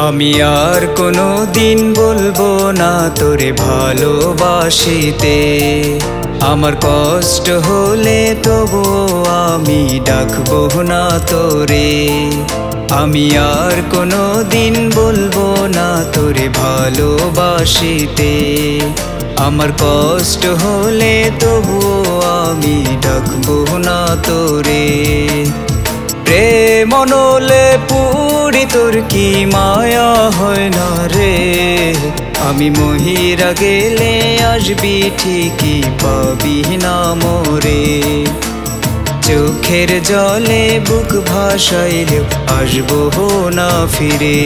আমি আর কোনো দিন বলবো না তোরে ভালোবাসিতে। আমার কষ্ট হলে তবু আমি ডাকবো না তোরে। আমি আর কোনো দিন বলবো না তোরে ভালোবাসিতে। আমার কষ্ট হলে তবু আমি ডাকবো না তোরে। প্রেম নলে পুরি তোর কি মায়া হয় না রে। আমি মহিরা গেলে আসবি ঠিকই পাবি না মোরে। চোখের জলে বুক ভাসাইলেও আসবো না ফিরে।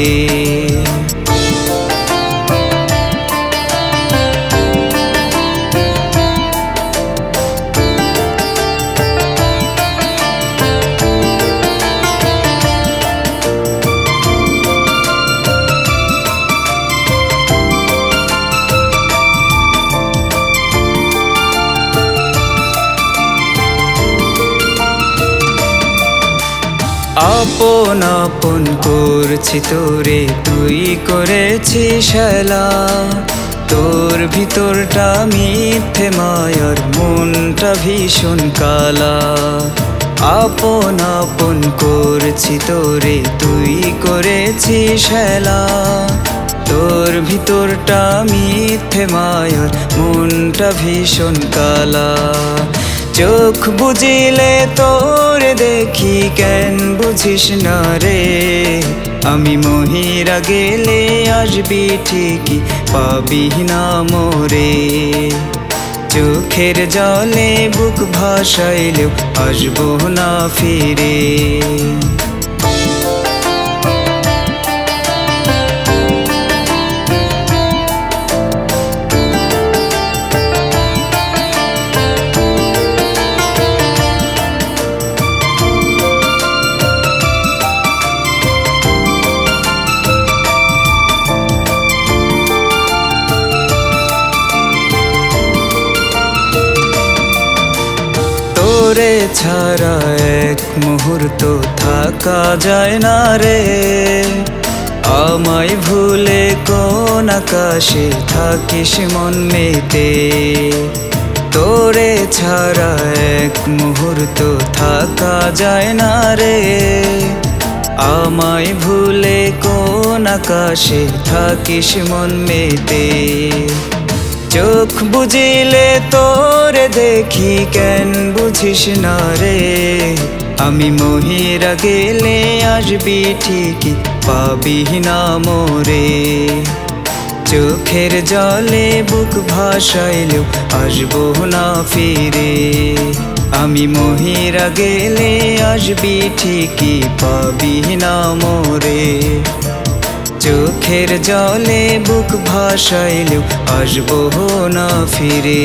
আপন আপন করছি তোরে, তুই করেছিস হেলা। তোর ভিতরটা মিথ্যে মায়ার, মনটা ভীষণ কালা। আপন আপন করছি তোরে, তুই করেছিস হেলা। তোর ভিতরটা মিথ্যে মায়ার, মনটা ভীষণ কালা। চোখ বুঝিলে তোরে দেখি, কেন বুঝিস না রে। আমি মহিরা গেলে আসবি ঠিকই পাবি না মোরে। চোখের জলে বুক ভাসাইলেও আসবো না ফিরে। তোরে ছাড়া এক মুহূর্ত থাকা যায় না রে। আমায় ভুলে কোন আকাশে থাকিস মন মেতে। তোরে ছাড়া এক মুহূর্ত থাকা যায় না রে। আমায় ভুলে কোন আকাশে থাকিস মন মেতে। চোখ বুঝিলে তোরে দেখি, কেন বুঝিস না রে। আমি মহিরা গেলে আসবি ঠিকই পাবি না মোরে। চোখের জলে বুক ভাসাইলেও আসবো না ফিরে। আমি মহিরা গেলে আসবি ঠিকই পাবি না মোরে। চোখের জলে বুক ভাসাইলেও আসবো না ফিরে।